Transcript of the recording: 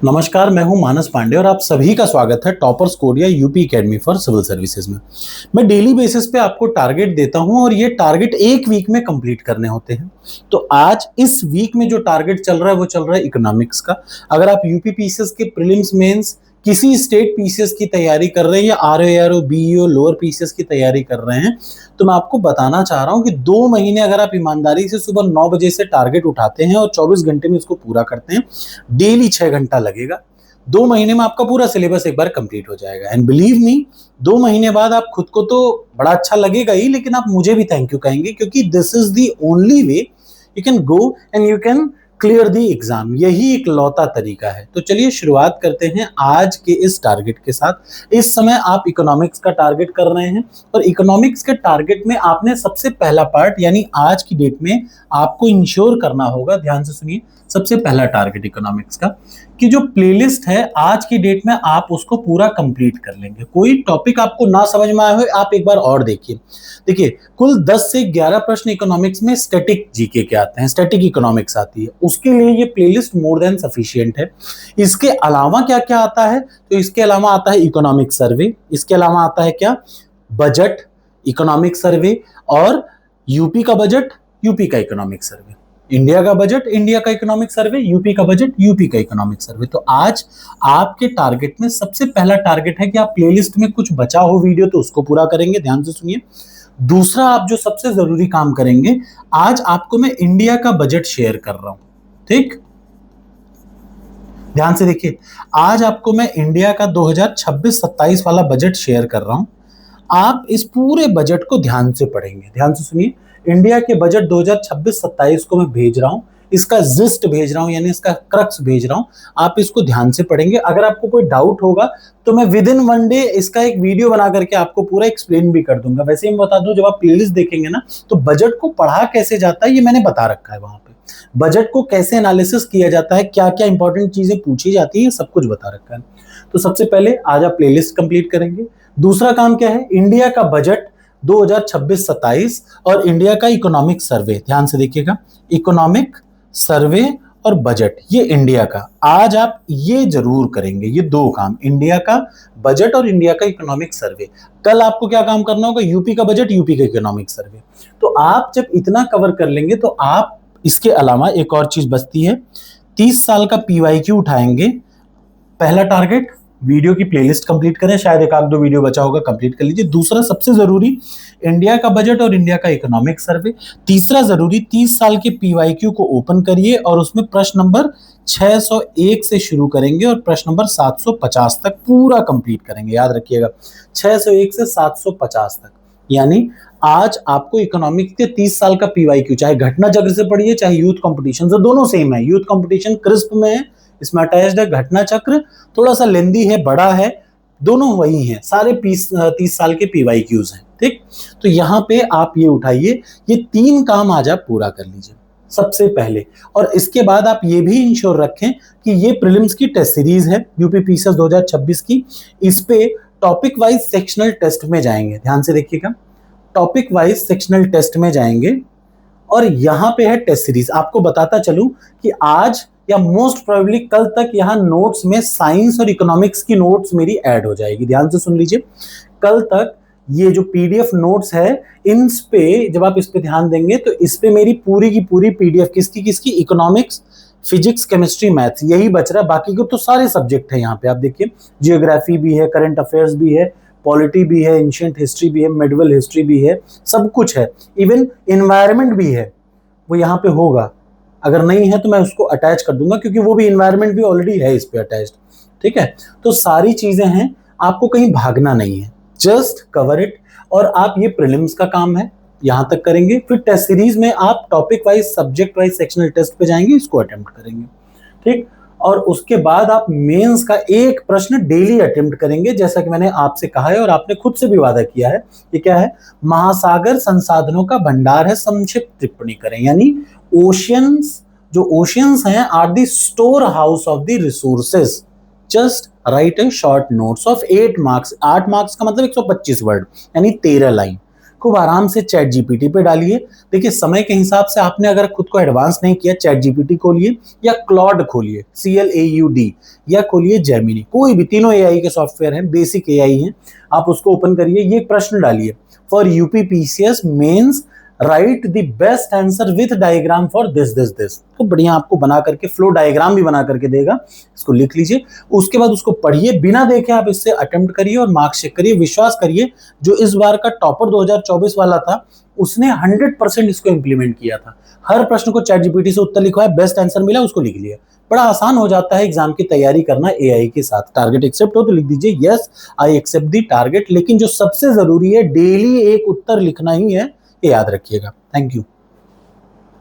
नमस्कार, मैं हूं मानस पांडे और आप सभी का स्वागत है टॉपर्स कोड या UP academy for civil services में। मैं डेली बेसिस पे आपको टारगेट देता हूं और ये टारगेट एक वीक में कंप्लीट करने होते हैं। तो आज इस वीक में जो टारगेट चल रहा है वो चल रहा है इकोनॉमिक्स का। अगर आप यूपी पीसीएस के प्रीलिम्स मेंस किसी स्टेट पीसीएस की तैयारी कर रहे हैं या आरओ बीईओ लोअर पीसीएस की तैयारी कर रहे हैं, तो मैं आपको बताना चाह रहा हूं कि 2 महीने अगर आप ईमानदारी से सुबह 9 बजे से टारगेट उठाते हैं और 24 घंटे में इसको पूरा करते हैं, डेली 6 घंटा लगेगा। 2 महीने में आपका पूरा सिलेबस एक बार कंप्लीट हो जाएगा। एंड बिलीव मी, 2 महीने बाद आप खुद को तो बड़ा अच्छा लगेगा ही, लेकिन आप मुझे भी थैंक यू कहेंगे, क्योंकि this is the only way you can go and you can clear the exam. यही एक लौता तरीका है। तो चलिए शुरुआत करते हैं आज के इस टारगेट के साथ। इस समय आप इकोनॉमिक्स का टारगेट कर रहे हैं और इकोनॉमिक्स के टारगेट में आपने सबसे पहला पार्ट यानी आज की डेट में आपको इंश्योर करना होगा, ध्यान से सुनिए, सबसे पहला टारगेट इकोनॉमिक्स का कि जो प्लेलिस्ट है आज की डेट में आप उसको पूरा कंप्लीट कर लेंगे। कोई टॉपिक आपको ना समझ में आए हो, आप एक बार और देखिए। देखिए, कुल 10 से 11 प्रश्न इकोनॉमिक्स में स्टैटिक जीके के आते हैं, स्टैटिक इकोनॉमिक्स आती है, उसके लिए ये प्लेलिस्ट मोर देन सफिशिएंट है। इसके अलावा क्या क्या आता है? तो इसके अलावा आता है इकोनॉमिक सर्वे, इसके अलावा आता है क्या, बजट, इकोनॉमिक सर्वे, और यूपी का बजट, यूपी का इकोनॉमिक सर्वे, इंडिया का बजट, इंडिया का इकोनॉमिक सर्वे, यूपी का बजट, यूपी का इकोनॉमिक सर्वे। तो आज आपके टारगेट में सबसे पहला टारगेट है कि आप प्लेलिस्ट में कुछ बचा हो वीडियो तो उसको पूरा करेंगे, ध्यान से सुनिए। दूसरा, आप जो सबसे जरूरी काम करेंगे, आज आपको मैं इंडिया का बजट शेयर कर रहा हूं, ठीक, ध्यान से देखिए। आज आपको मैं इंडिया का 2026-27 वाला बजट शेयर कर रहा हूं। आप इस पूरे बजट को ध्यान से पढ़ेंगे, ध्यान से सुनिए। इंडिया के बजट 2026-27 को मैं भेज रहा हूं, इसका जिस्ट भेज रहा हूं, यानी इसका क्रक्स भेज रहा हूं। आप इसको ध्यान से पढ़ेंगे। अगर आपको कोई डाउट होगा तो मैं विद इन 1 डे इसका एक वीडियो बना करके आपको पूरा एक्सप्लेन भी कर दूंगा। वैसे ही मैं बता दूं, जब आप प्लेलिस्ट देखेंगे ना, तो बजट को पढ़ा कैसे जाता है ये मैंने बता रखा है वहां पे। बजट को कैसे एनालिसिस किया जाता है, क्या क्या इंपॉर्टेंट चीजें पूछी जाती है, सब कुछ बता रखा है। तो सबसे पहले आज आप प्लेलिस्ट कंप्लीट करेंगे। दूसरा काम क्या है? इंडिया का बजट 2026-27 और इंडिया का इकोनॉमिक सर्वे, ध्यान से देखिएगा, इकोनॉमिक सर्वे और बजट, ये इंडिया का आज आप ये जरूर करेंगे। ये 2 काम, इंडिया का बजट और इंडिया का इकोनॉमिक सर्वे। कल आपको क्या काम करना होगा? यूपी का बजट, यूपी का इकोनॉमिक सर्वे। तो आप जब इतना कवर कर लेंगे तो आप, इसके अलावा एक और चीज बचती है, 30 साल का पीवाईक्यू उठाएंगे। पहला टारगेट, वीडियो की प्लेलिस्ट कंप्लीट करें, शायद एक आध 2 वीडियो बचा होगा, कंप्लीट कर लीजिए। दूसरा सबसे जरूरी, इंडिया का बजट और इंडिया का इकोनॉमिक सर्वे। तीसरा जरूरी, 30 साल के पीवाईक्यू को ओपन करिए और उसमें प्रश्न नंबर 601 से शुरू करेंगे और प्रश्न नंबर 750 तक पूरा कंप्लीट करेंगे। याद रखिएगा, 601 से 750 तक। यानी आज आपको इकोनॉमिक्स के 30 साल का पीवाईक्यू, चाहे घटना चक्र से पढ़िए चाहे यूथ कंपटीशन से, दोनों सेम है। यूथ कंपटीशन क्रिस्प में है, इसमें अटैच्ड है। घटना चक्र थोड़ा सा लेंदी है, बड़ा है, दोनों वही हैं। सारे 30 साल के पीवाईक्यूज हैं, ठीक। तो यहां पे आप ये उठाइए, ये 3 काम आज आप पूरा कर लीजिए सबसे पहले। और इसके बाद आप ये भी इंश्योर रखें कि ये प्रीलिम्स की टेस्ट सीरीज है यूपी पीसीएस 2026 की, इस पे टॉपिक वाइज सेक्शनल टेस्ट में जाएंगे। ध्यान से देखिएगा, टॉपिक वाइज सेक्शनल टेस्ट में जाएंगे और यहां पे है टेस्ट सीरीज। आपको बताता चलूं कि आज या मोस्ट प्रोबेबली कल तक यहां नोट्स में साइंस और इकोनॉमिक्स की नोट्स मेरी ऐड हो जाएगी। ध्यान से सुन लीजिए, कल तक ये जो पीडीएफ नोट्स है, इन पे जब आप इस पे ध्यान देंगे तो इस पे मेरी पूरी की पूरी पीडीएफ किसकी किसकी, इकोनॉमिक्स, फिजिक्स, केमिस्ट्री, मैथ्स, यही बच रहा है। बाकी को तो सारे सब्जेक्ट है यहाँ पे। आप देखिए, जियोग्राफी भी है, करंट अफेयर्स भी है, पॉलिटी भी है, एंशिएंट हिस्ट्री भी है, मेडिवल हिस्ट्री भी है, सब कुछ है। इवन एनवायरमेंट भी है, वो यहाँ पे होगा। अगर नहीं है तो मैं उसको अटैच कर दूंगा, क्योंकि वो भी एनवायरमेंट भी ऑलरेडी है इस पे अटैच्ड, ठीक है। तो सारी चीजें हैं, आपको कहीं भागना नहीं है, जस्ट कवर इट। और आप, ये प्रीलिम्स का काम है, यहां तक करेंगे। फिर टेस्ट सीरीज में आप topic wise, subject wise sectional test पे जाएंगे, इसको अटेम्प्ट करेंगे, ठीक। और उसके बाद आप मेंस का एक प्रश्न डेली अटेम्प्ट करेंगे, जैसा कि मैंने आपसे कहा है और आपने खुद से भी वादा किया है। ये क्या है? महासागर संसाधनों का भंडार है, संक्षिप्त टिप्पणी करें। यानी ओशियंस, जो ओशियंस हैं, are the store house of the resources. Just write a short notes of 8 marks. 8 marks का मतलब 125 वर्ड, यानी 13 लाइन। खूब आराम से चैट जीपीटी पे डालिए। देखिए समय के हिसाब से आपने अगर खुद को एडवांस नहीं किया, चैट जीपीटी खोलिए या क्लॉड खोलिए, CLAUD, या खोलिए जेमिनी, कोई भी, तीनों एआई के सॉफ्टवेयर हैं, बेसिक एआई हैं, आप उसको ओपन करिए। ये प्रश्न डालिए, for UPPCS mains write the best answer with diagram for this this this. तो बढ़िया आपको बना करके फ्लो डायग्राम भी बना करके देगा, इसको लिख लीजिए। उसके बाद उसको पढ़िए, बिना देखे आप इससे अटेम्प्ट करिए और मार्क्स चेक करिए। विश्वास करिए, जो इस बार का टॉपर 2024 वाला था उसने 100% इसको इंप्लीमेंट किया था। हर प्रश्न को चैट जीपीटी से उत्तर लिखवाया, बेस्ट आंसर मिला, उसको लिख लिया। बड़ा आसान हो जाता है एग्जाम की तैयारी करना एआई के साथ। टारगेट एक्सेप्ट हो तो लिख दीजिए yes I accept the target, लेकिन जो सबसे जरूरी है डेली एक उत्तर लिखना ही है, ये याद रखिएगा। Thank you.